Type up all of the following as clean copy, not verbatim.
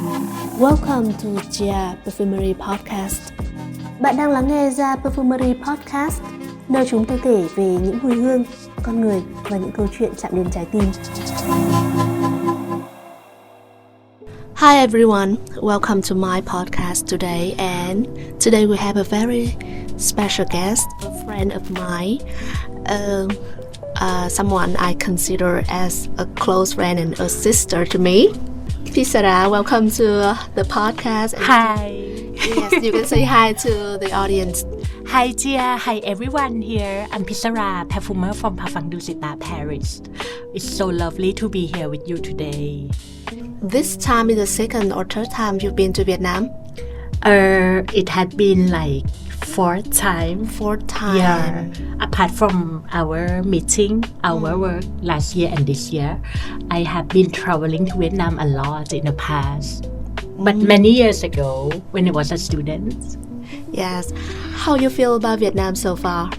Welcome to 𝐃𝐞𝐚𝐝 Perfumery Podcast. Bạn đang lắng nghe 𝐃𝐤 Perfumery Podcast, nơi chúng tôi kể về những mùi hương, con người và những câu chuyện chạm đến trái tim. Hi everyone, welcome to my podcast today, and today we have a very special guest, a friend of mine, someone I consider as a close friend and a sister to me. Pissara, welcome to the podcast. Hi. Yes, you can say hi to the audience. Hi 𝐃𝐤. Hi everyone here. I'm Pissara, perfumer from Parfums Dusita, Paris. It's so lovely to be here with you today. This time is the second or third time you've been to Vietnam? It had been like fourth time. Yeah. Apart from our meeting, our work last year and this year, I have been traveling to Vietnam a lot in the past. But many years ago, when I was a student. Yes. How you feel about Vietnam so far?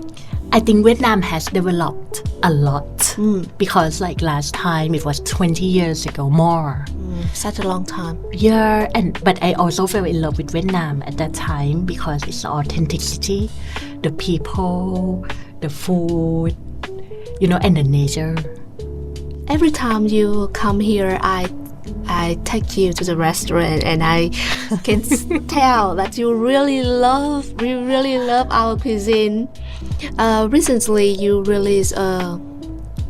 I think Vietnam has developed a lot because like last time it was 20 years ago more. Such a long time. Yeah, but I also fell in love with Vietnam at that time because it's the authenticity, the people, the food, and the nature. Every time you come here, I take you to the restaurant, and I can tell that you really love our cuisine. Recently, you released a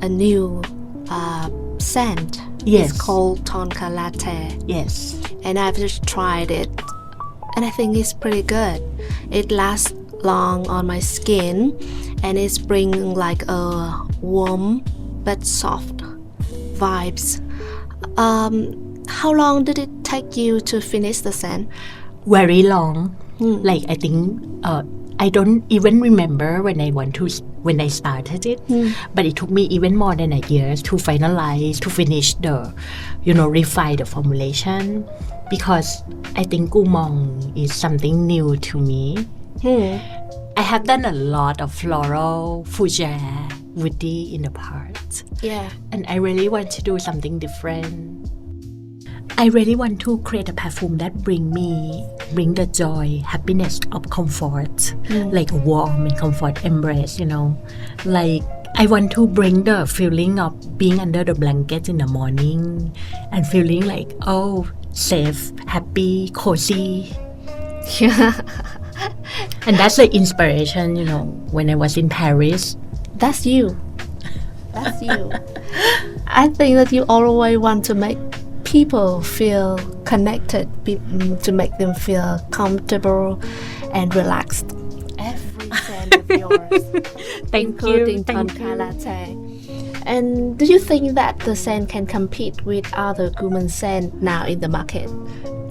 new scent. Yes. It's called Tonka Latte. Yes. And I've just tried it, and I think it's pretty good. It lasts long on my skin, and it's bringing like a warm but soft vibes. How long did it take you to finish the scent? Very long. Like I think I don't even remember when I started it, but it took me even more than a year to finalize, to finish the, refine the formulation, because I think Gourmand is something new to me. I have done a lot of floral, fougere, woody in the past. Yeah. And I really want to do something different. I really want to create a perfume that bring the joy, happiness of comfort, like a warm and comfort embrace, Like I want to bring the feeling of being under the blanket in the morning and feeling like, safe, happy, cozy. Yeah. And that's the inspiration, when I was in Paris. That's you. That's you. I think that you always want to make people feel connected, to make them feel comfortable and relaxed. Every scent of yours, including Tonka Latte. And do you think that the scent can compete with other Gourmand scents now in the market?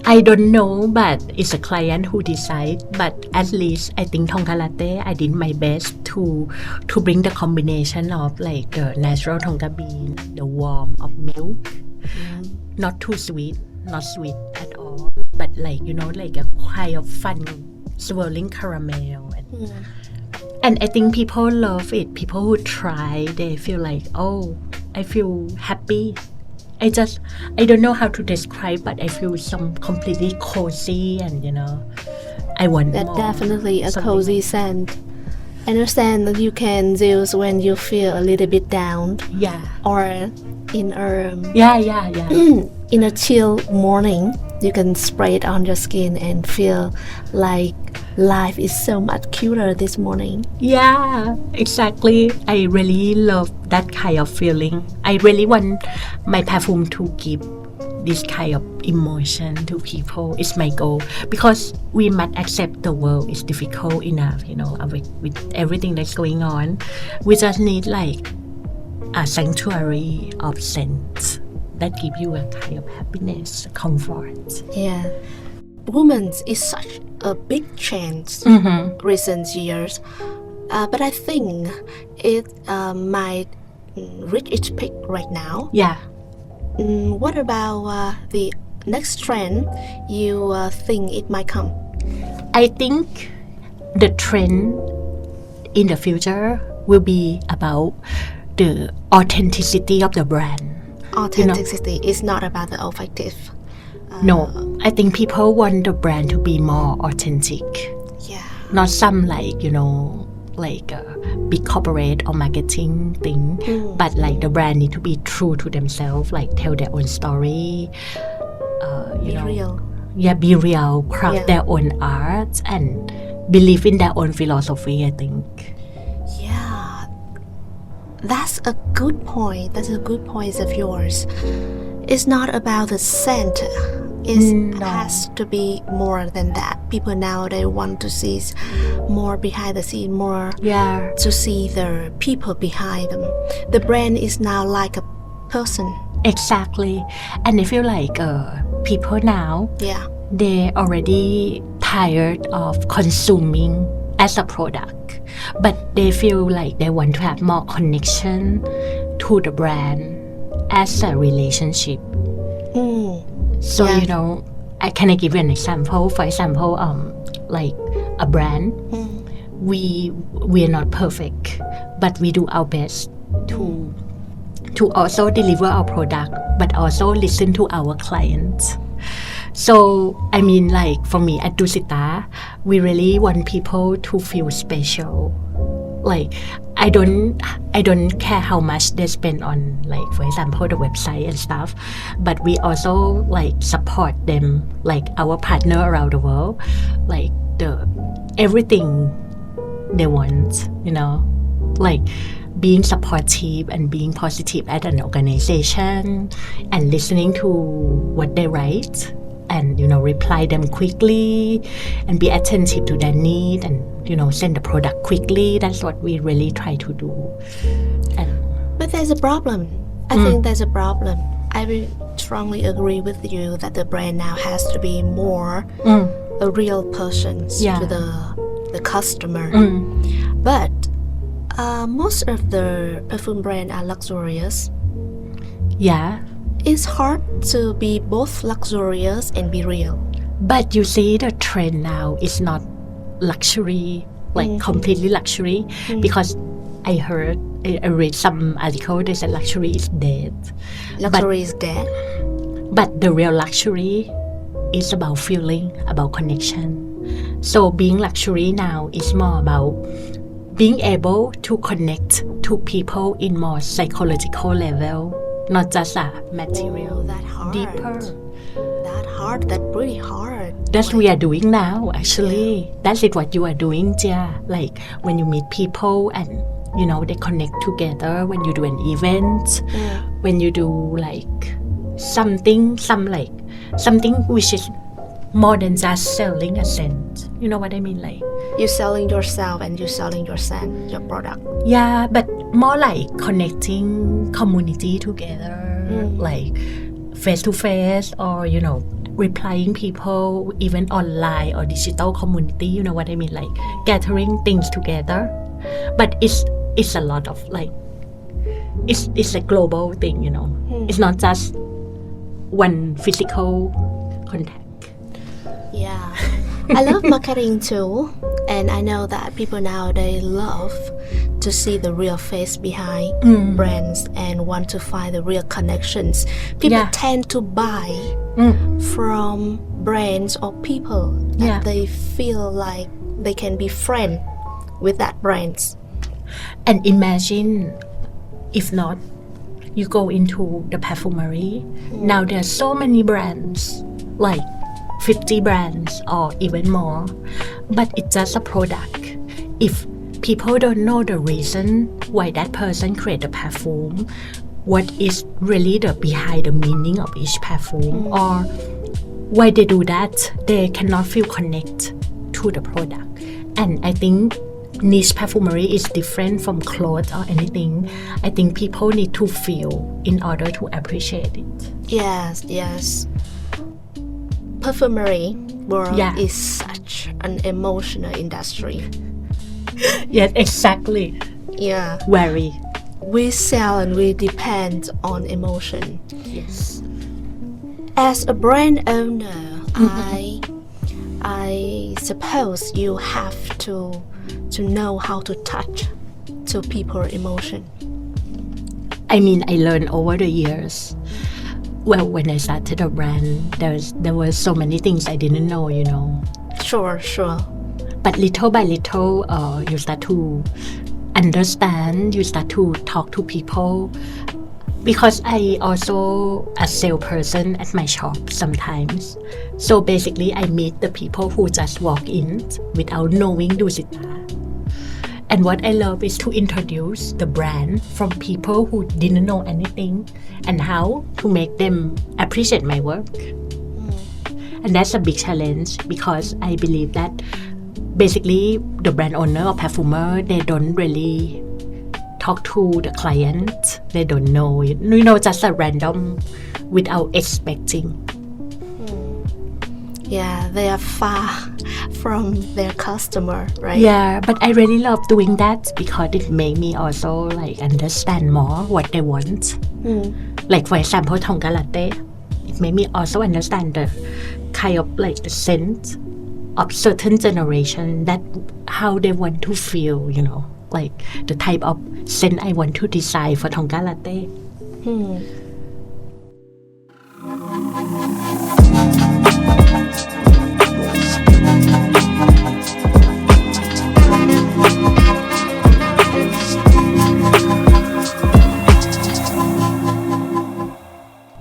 I don't know, but it's a client who decides. But at least I think Tonka Latte, I did my best to bring the combination of like the natural tonka bean, the warmth of milk. Not too sweet, not sweet at all, but like like a kind of fun swirling caramel, and I think people love it. People who try, they feel like, I feel happy. I don't know how to describe, but I feel some completely cozy, and I want that more. Definitely a cozy scent. I understand that you can use when you feel a little bit down. Yeah. Or in a chill morning, you can spray it on your skin and feel like life is so much cuter this morning. Yeah, exactly. I really love that kind of feeling. I really want my perfume to give this kind of emotion to people. It's my goal, because we must accept the world is difficult enough, with everything that's going on. We just need like a sanctuary of scents that give you a kind of happiness, comfort. Yeah. Women is such a big change recent years, but I think it might reach its peak right now. Yeah. What about the next trend you think it might come? I think the trend in the future will be about the authenticity of the brand. Authenticity is not about the olfactive. No, I think people want the brand to be more authentic, Yeah. not some like like a big corporate or marketing thing, but like the brand need to be true to themselves, like tell their own story, Be real. be real, craft Yeah. their own art and believe in their own philosophy, I think. Yeah. That's a good point. That's a good point of yours. It's not about the scent. It has to be more than that. People nowadays want to see more behind the scene, more Yeah, to see the people behind them. The brand is now like a person. exactly. And I feel like people now, Yeah. they already tired of consuming as a product, but they feel like they want to have more connection to the brand as a relationship. So Yeah. I give you an example. For example, like a brand, we are not perfect, but we do our best to also deliver our product, but also listen to our clients. So I mean, like for me at Dusita, we really want people to feel special. Like I don't care how much they spend on, like for example the website and stuff, but we also like support them, like our partner around the world, like everything they want, like being supportive and being positive at an organization and listening to what they write and reply them quickly and be attentive to their need and send the product quickly. That's what we really try to do. But there's a problem. I think there's a problem. I will strongly agree with you that the brand now has to be more a real person to the customer. But most of the perfume brands are luxurious. Yeah, It's hard to be both luxurious and be real. but you see the trend now is not luxury, like completely luxury, because I read some article, they said luxury is dead. Luxury is dead. But the real luxury is about feeling, about connection. So being luxury now is more about being able to connect to people in more psychological level, not just a material, That hard. deeper. That hard. That pretty hard. That's what we are doing now, actually. That's it what you are doing, Jia. Like when you meet people and they connect together, when you do an event, when you do like something which is more than just selling a scent. You know what I mean? Like You're selling yourself and you're selling your scent, your product. yeah, but more like connecting community together, like face to face, or replying people even online or digital community. You know what I mean? Like gathering things together. But it's a lot of like it's a global thing. It's not just one physical contact. Yeah. I love marketing too, and I know that people nowadays love to see the real face behind brands and want to find the real connections. People Yeah. tend to buy from brands or people that Yeah. they feel like they can be friends with that brands. And imagine if not, you go into the perfumery. Now there are so many brands, like 50 brands or even more, but it's just a product. If people don't know the reason why that person create a perfume, what is really the behind the meaning of each perfume, or why they do that, they cannot feel connect to the product. And I think niche perfumery is different from clothes or anything. I think people need to feel in order to appreciate it. Yes. Perfumery world Yeah. is such an emotional industry. Yes, exactly. Yeah. Very. We sell and we depend on emotion. Yes. As a brand owner, I suppose you have to know how to touch to people's emotion. I mean, I learned over the years. Well, when I started a brand, there were so many things I didn't know, you know. Sure. But little by little, you start to understand, you start to talk to people. Because I also a salesperson at my shop sometimes. So basically, I meet the people who just walk in without knowing Dusita. And what I love is to introduce the brand from people who didn't know anything and how to make them appreciate my work. And that's a big challenge because I believe that basically the brand owner or perfumer, they don't really talk to the client. They don't know, just a random without expecting. Yeah, they are far from their customer, right? Yeah, but I really love doing that because it made me also like understand more what they want. Like for example, Tonka Latte, it made me also understand the kind of like the scent of certain generation, that how they want to feel, like the type of scent I want to design for Tonka Latte.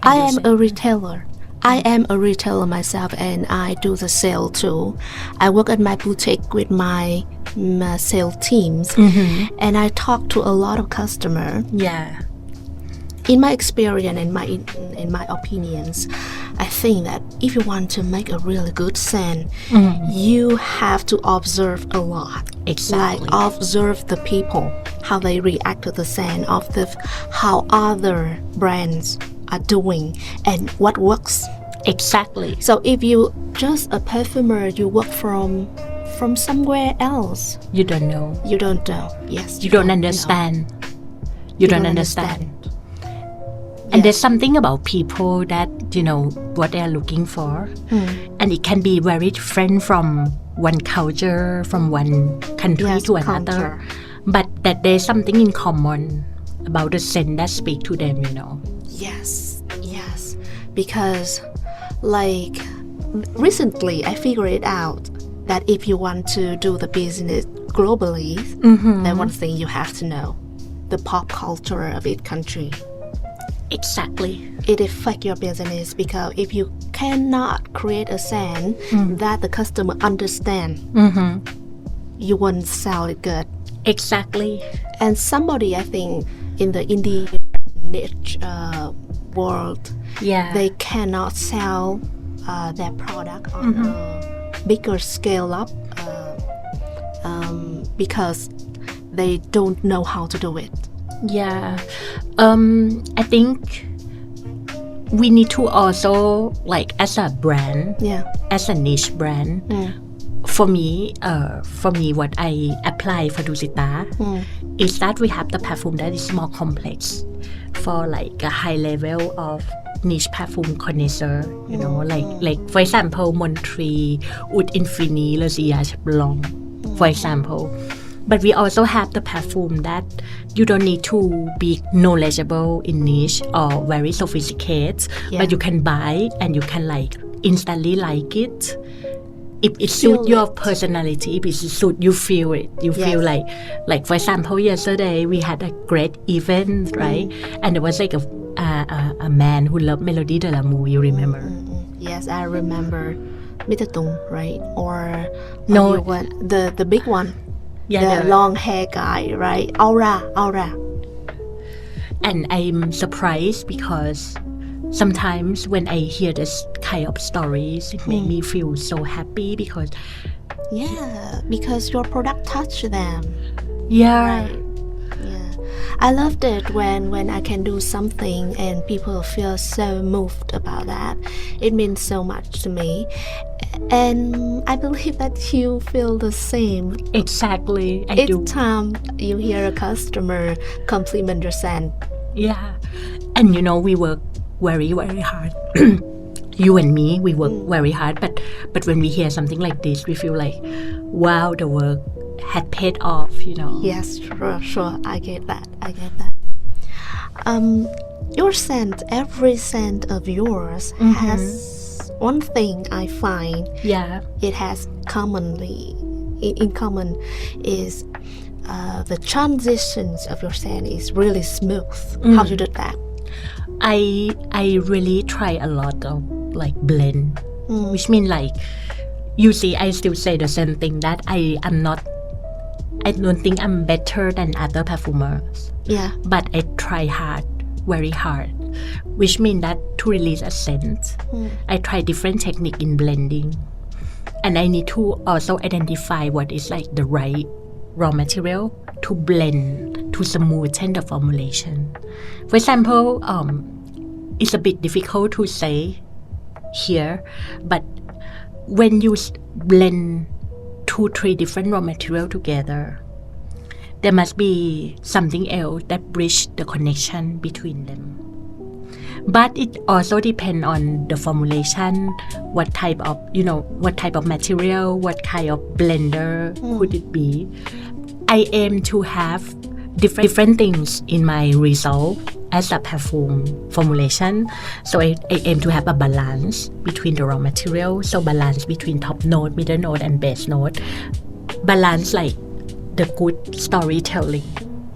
I am a retailer. I am a retailer myself, and I do the sale too. I work at my boutique with my sales teams, and I talk to a lot of customers. Yeah. In my experience and in my opinions, I think that if you want to make a really good scent, you have to observe a lot. Exactly. Like observe the people, how they react to the scent, how other brands are doing and what works. Exactly. So if you just a perfumer, you work from somewhere else, You don't know. you don't know. Yes, You don't understand. You don't understand. And Yes. there's something about people that, what they are looking for. And it can be very different from one culture, from one country Yes, to another. culture. But that there's something in common about the scent that speak to them, Yes. Because, like, recently I figured it out that if you want to do the business globally, then one thing you have to know, the pop culture of each country. Exactly. It affects your business because if you cannot create a scent that the customer understand, you won't sell it good. Exactly. And somebody, I think, in the indie niche world, Yeah. they cannot sell their product on a bigger scale up because they don't know how to do it. Yeah. I think we need to also, like, as a brand, as a niche brand, for me, what I apply for Dusita is that we have the perfume that is more complex for like a high level of niche perfume connoisseur, like for example, Montri, Oud Infini, Le Sia Blanc, for example. But we also have the perfume that you don't need to be knowledgeable in niche or very sophisticated, but you can buy and you can like instantly like it. If it suits your personality, if it suits you, feel it. You feel like for example, yesterday we had a great event, right? And there was like a man who loved Melody de l'amour. You remember? Yes, I remember. Mr. Tung, right? Or No, the big one. Yeah, the long hair guy, right? Aura. And I'm surprised because sometimes when I hear this kind of stories, it makes me feel so happy because your product touched them. Yeah. Right. Yeah. I loved it when I can do something and people feel so moved about that. It means so much to me. And I believe that you feel the same. Exactly, I do. Each time you hear a customer compliment your scent. Yeah. And we work very, very hard. You and me, we work very hard, but when we hear something like this, we feel like, wow, the work had paid off, Yes, sure, I get that. your scent, every scent of yours has one thing I find Yeah. it has commonly in common is the transitions of your scent is really smooth. How you do that? I really try a lot of like blend, which mean like you see I still say the same thing that I don't think I'm better than other perfumers, Yeah. but I try hard, very hard, which mean that to release a scent, I try different technique in blending, and I need to also identify what is like the right raw material to blend to smoothen the formulation. For example, it's a bit difficult to say here, but when you blend 2-3 different raw material together, there must be something else that bridge the connection between them. But it also depends on the formulation, what type of material, what kind of blender could it be. I aim to have different things in my result as a perfume formulation. So I aim to have a balance between the raw material, so balance between top note, middle note, and base note. Balance like the good storytelling,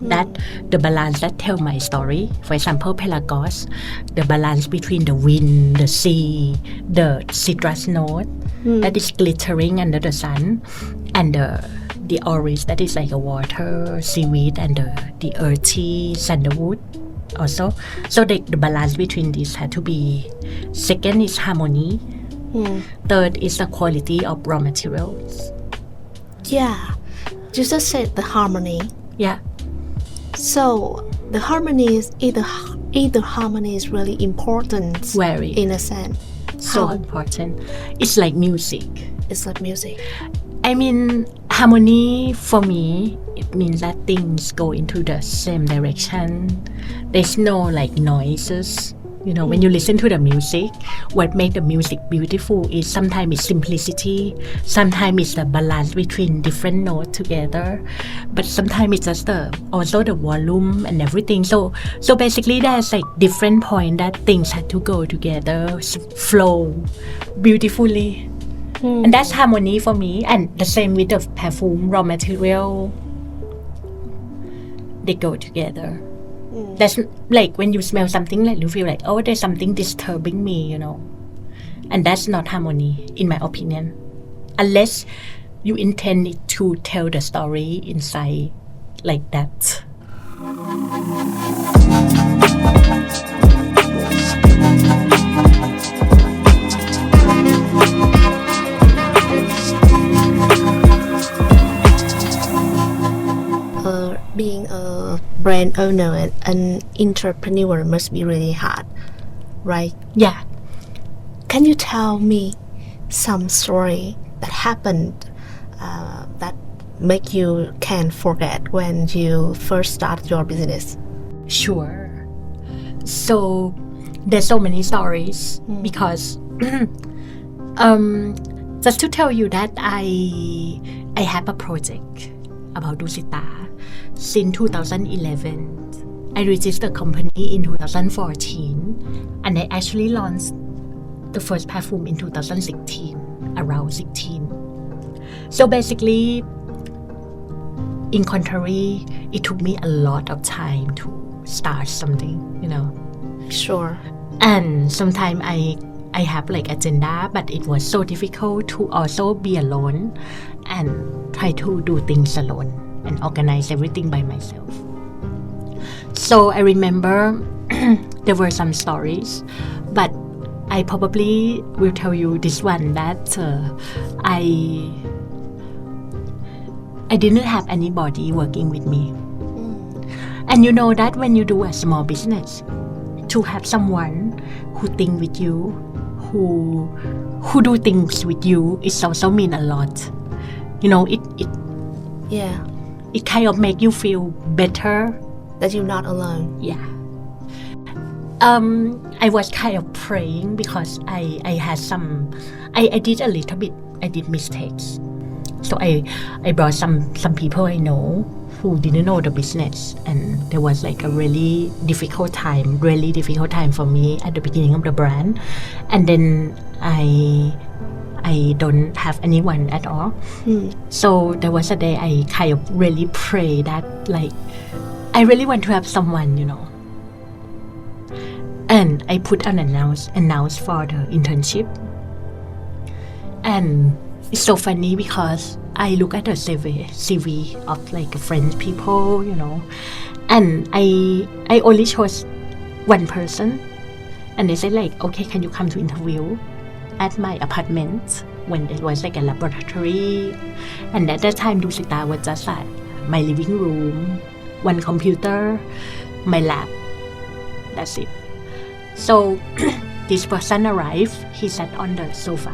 that the balance that tell my story. For example, Pelagos, the balance between the wind, the sea, the citrus note that is glittering under the sun, and the orange that is like a water, seaweed, and the earthy sandalwood also. So the balance between these had to be. Second is harmony. Third is the quality of raw materials. Yeah. You just said the harmony. Yeah. So the harmony is either harmony is really important. Very. In a sense. So How? important. It's like music. It's like music. I mean, harmony for me, it means that things go into the same direction. There's no like noises. You know, when you listen to the music, what makes the music beautiful is sometimes it's simplicity, sometimes it's the balance between different notes together, but sometimes it's just also the volume and everything. So basically there's like different point that things had to go together, flow beautifully. And that's harmony for me. And the same with the perfume, raw material, they go together. That's like when you smell something, like you feel like, oh, there's something disturbing me, you know. And that's not harmony, in my opinion, unless you intend it to tell the story inside like that. Being a brand owner and an entrepreneur must be really hard, right? Yeah. Can you tell me some story that happened that make you can't forget when you first started your business? Sure. So there's so many stories because just to tell you that I have a project about Dusita since 2011. I registered the company in 2014 and I actually launched the first perfume in 2016, around 16. So basically, in contrary, it took me a lot of time to start something, you know. Sure. And sometimes I have like agenda, but it was so difficult to also be alone and try to do things alone and organize everything by myself. So I remember there were some stories, but I probably will tell you this one that I didn't have anybody working with me. And you know that when you do a small business, to have someone who think with you, who do things with you, it also mean a lot. You know, it kind of make you feel better that you're not alone. Yeah. I was kind of praying because I had some, I did a little bit, I did mistakes. So I brought some people I know who didn't know the business, and there was like a really difficult time for me at the beginning of the brand, and then I don't have anyone at all. So there was a day I kind of really pray that like I really want to have someone, and I put an announce for the internship. And it's so funny because I look at the CV of like French people, and I only chose one person, and they said like, okay, can you come to interview at my apartment when there was like a laboratory, and at that time Dusita was just at my living room, one computer, my lab, that's it. So this person arrived, he sat on the sofa,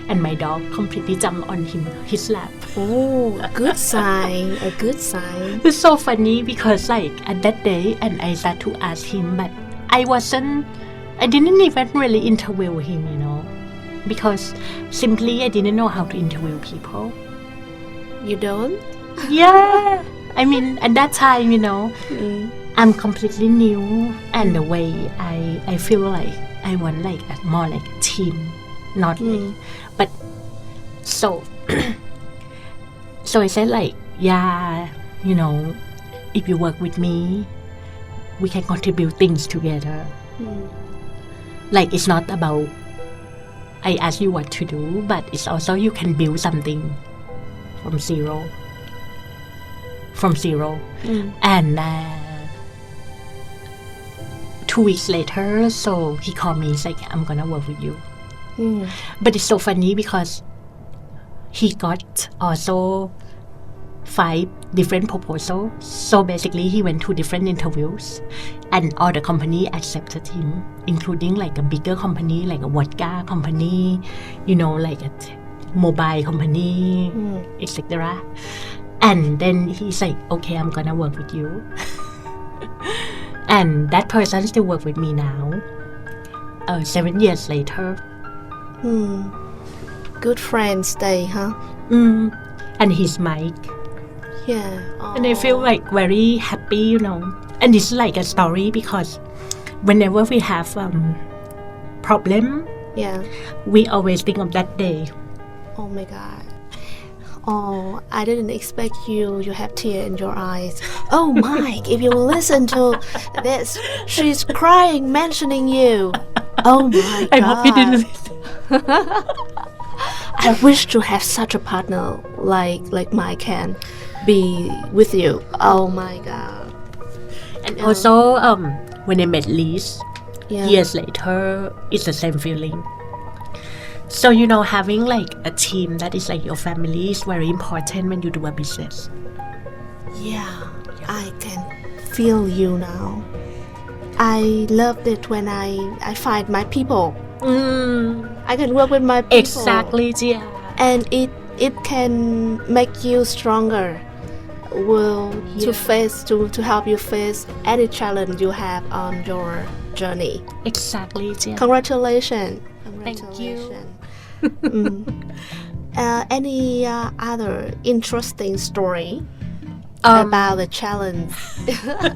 and my dog completely jumped on his lap. Oh, a good sign. It's so funny because like at that day, and I started to ask him, but I didn't even really interview him, because simply I didn't know how to interview people. You don't? Yeah. I mean, at that time, I'm completely new, and the way I feel like I want like more like a team, not like, but so so I said like, yeah, if you work with me, we can contribute things together. Like it's not about I ask you what to do, but it's also you can build something from zero. And 2 weeks later, so he called me, he's like, I'm gonna work with you. But it's so funny because he got also 5 different proposals. So basically he went to different interviews, and all the company accepted him, including like a bigger company, like a vodka company, like a mobile company, etc. And then he's like, okay, I'm gonna work with you. And that person still work with me now, 7 years later. Good friends stay, huh? And he's Mike. Yeah. And I feel like very happy, And it's like a story because whenever we have problem, we always think of that day. Oh my God. Oh, I didn't expect you have tears in your eyes. Oh, Mike, if you listen to this, she's crying mentioning you. Oh my God. I hope you didn't listen. I wish to have such a partner like Mike can be with you. Oh my God. And also, when I met Liz, years later, it's the same feeling. So, having like a team that is like your family is very important when you do a business. Yeah, I can feel you now. I loved it when I find my people. I can work with my people. Exactly, yeah. And it can make you stronger. To help you face any challenge you have on your journey. Exactly, yeah. Congratulations. Thank you. Any other interesting story about the challenge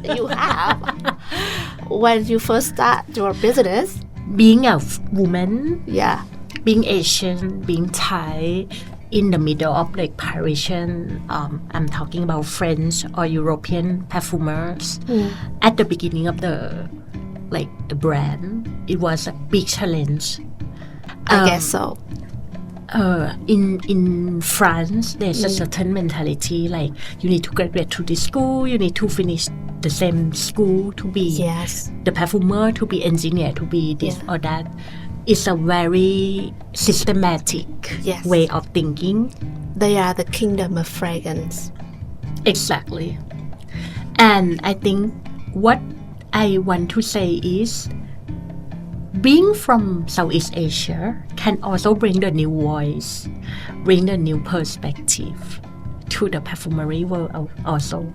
you have when you first start your business? Being a woman, being Asian, being Thai, in the middle of like Parisian, I'm talking about French or European perfumers. At the beginning of the brand, it was a big challenge. I guess so. In France, there's a certain mentality like you need to graduate to this school, you need to finish the same school to be the perfumer, to be engineer, to be this or that. It's a very systematic way of thinking. They are the kingdom of fragrance. Exactly. And I think what I want to say is being from Southeast Asia can also bring the new voice, bring the new perspective to the perfumery world also.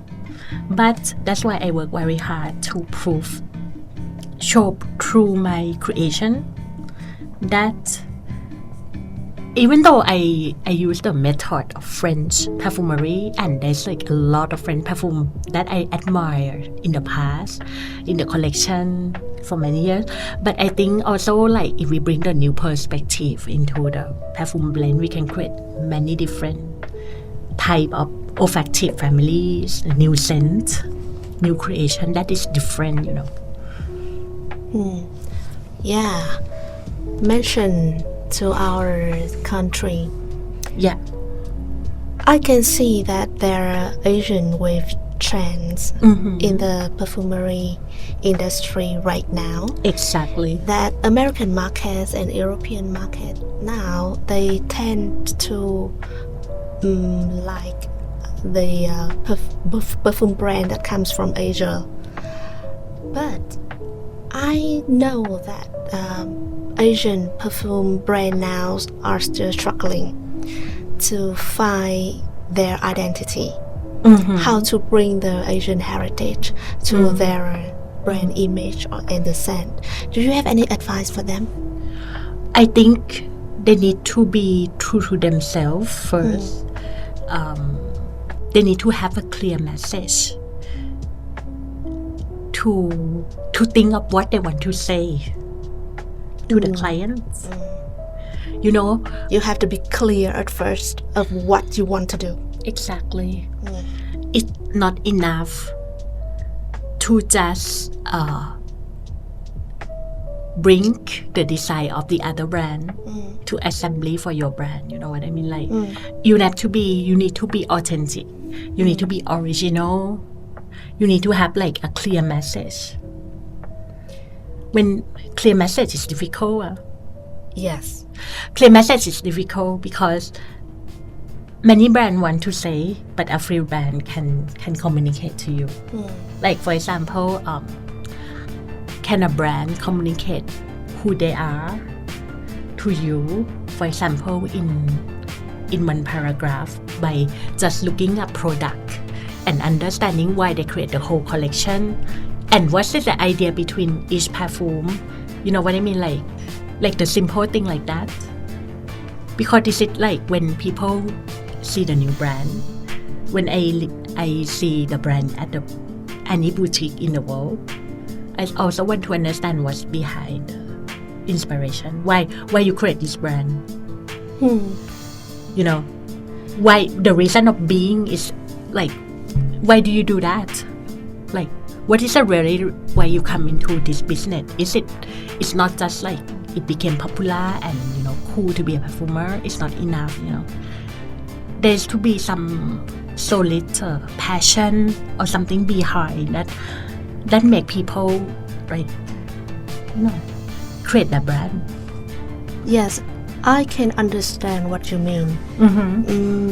But that's why I work very hard to show through my creation that even though I use the method of French perfumery, and there's like a lot of French perfume that I admire in the past in the collection for many years, but I think also like if we bring the new perspective into the perfume blend, we can create many different type of olfactory families, new scent, new creation that is different, you know. Yeah, mention to our country. Yeah. I can see that there are Asian wave trends in the perfumery industry right now. Exactly. That American markets and European market now, they tend to like the perfume brand that comes from Asia. But I know that Asian perfume brand now are still struggling to find their identity, how to bring the Asian heritage to their brand image and the scent. Do you have any advice for them? I think they need to be true to themselves first. They need to have a clear message to think of what they want to say to the clients. You know, you have to be clear at first of what you want to do. Exactly. It's not enough to just bring the design of the other brand to assembly for your brand. You know what I mean? Like you need to be authentic. You need to be original. You need to have like a clear message. When clear message is difficult. Yes. Clear message is difficult because many brands want to say, but a few brand can communicate to you. Like for example, can a brand communicate who they are to you? For example, in one paragraph, by just looking at product and understanding why they create the whole collection and what is the idea between each perfume. You know what I mean? Like the simple thing like that. Because this is like when people see the new brand, when I see the brand at any boutique in the world, I also want to understand what's behind the inspiration. Why you create this brand? You know, why the reason of being is like, why do you do that? Like, what is the really why you come into this business? It's not just like it became popular and you know cool to be a perfumer. It's not enough, you know. There's to be some solid passion or something behind that make people like, you know, create the brand. Yes, I can understand what you mean.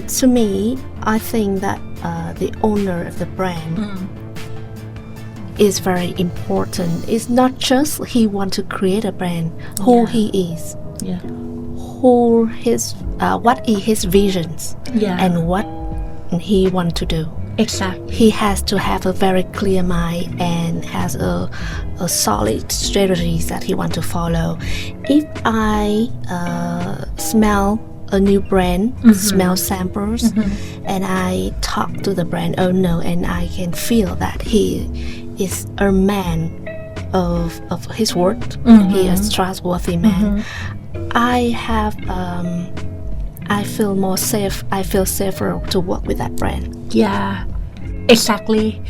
To me, I think that the owner of the brand is very important. It's not just he want to create a brand, who he is, what is his visions, and what he want to do. Exactly. He has to have a very clear mind and has a solid strategies that he want to follow. If I smell a new brand, smell samples, and I talk to the brand owner, and I can feel that he is a man of his word. He is a trustworthy man. I feel more safe. I feel safer to work with that brand. Yeah, exactly.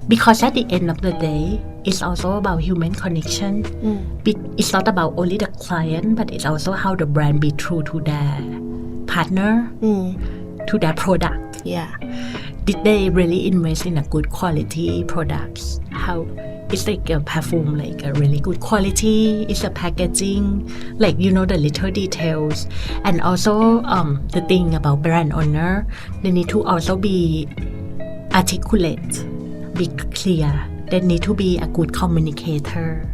Because at the end of the day, it's also about human connection. It's not about only the client, but it's also how the brand be true to their partner, to their product. Yeah. Did they really invest in a good quality products? How it's like a perfume, like a really good quality. It's a packaging, like you know the little details, and also the thing about brand owner, they need to also be articulate, be clear. They need to be a good communicator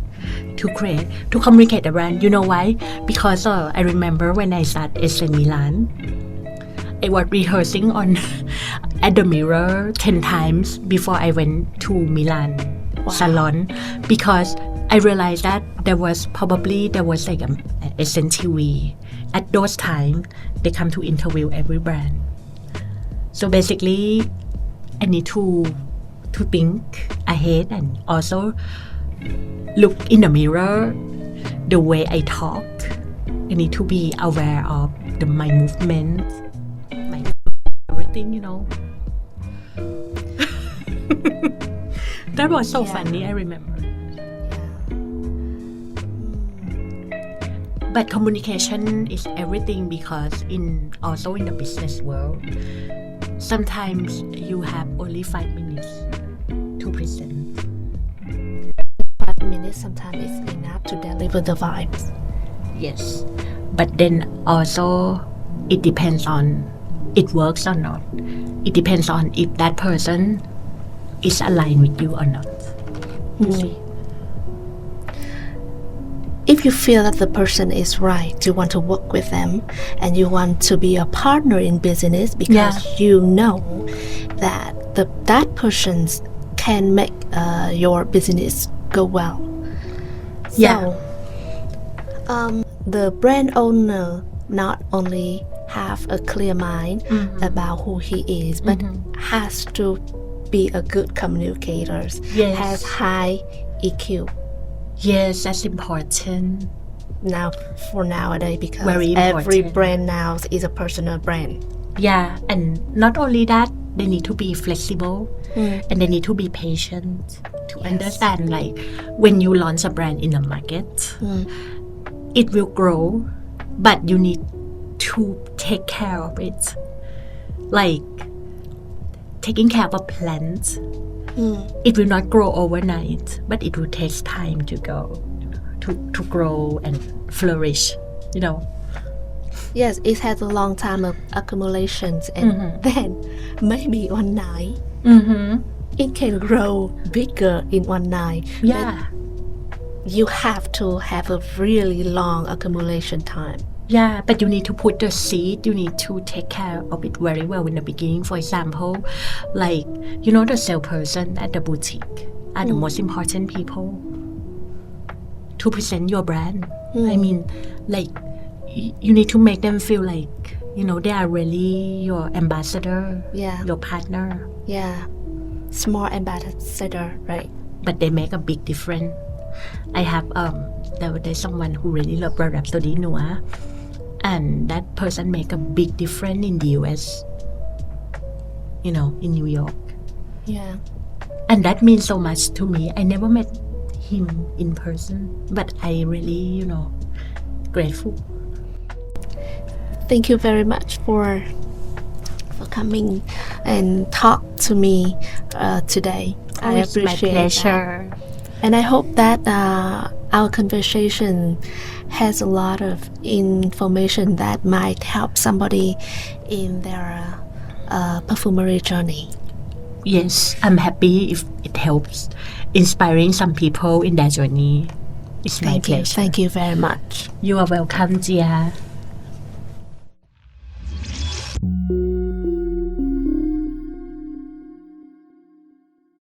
to communicate the brand. You know why? Because I remember when I started 𝐶𝐮 Milan, I was rehearsing on at the mirror 10 times before I went to Milan salon, because I realized that there was like a SNTV. At those time, they come to interview every brand. So basically, I need to think ahead and also look in the mirror. The way I talk, I need to be aware of my movement, my everything, That was so funny, I remember. But communication is everything because also in the business world, sometimes you have only 5 minutes to present. 5 minutes sometimes is enough to deliver the vibes. Yes, but then also it depends on it works or not. It depends on if that person is aligned with you or not. If you feel that the person is right, you want to work with them and you want to be a partner in business because you know that that person can make your business go well. So, the brand owner not only have a clear mind about who he is, but has to be a good communicator, has high EQ. Yes, that's important. Now, for nowadays, because Very every important. brand now is a personal brand. Yeah, and not only that, they need to be flexible and they need to be patient to understand, like, when you launch a brand in the market, it will grow, but you need to take care of it. Like, taking care of a plant, it will not grow overnight, but it will take time to grow and flourish, Yes, it has a long time of accumulations, and then maybe one night it can grow bigger in one night. Yeah. But you have to have a really long accumulation time. Yeah, but you need to put the seed, you need to take care of it very well in the beginning. For example, like, the salesperson at the boutique are the most important people to present your brand. I mean, like, you need to make them feel like, they are really your ambassador, your partner. Yeah, small ambassador, right? But they make a big difference. I have, there's someone who really loves Rhapsody Noir. And that person make a big difference in the US, in New York. Yeah. And that means so much to me. I never met him in person, but I really, grateful. Thank you very much for coming and talk to me today. I It's my appreciate pleasure. that. And I hope that our conversation has a lot of information that might help somebody in their perfumery journey. Yes, I'm happy if it helps inspiring some people in their journey. It's my pleasure. Thank you very much. You are welcome, Gia.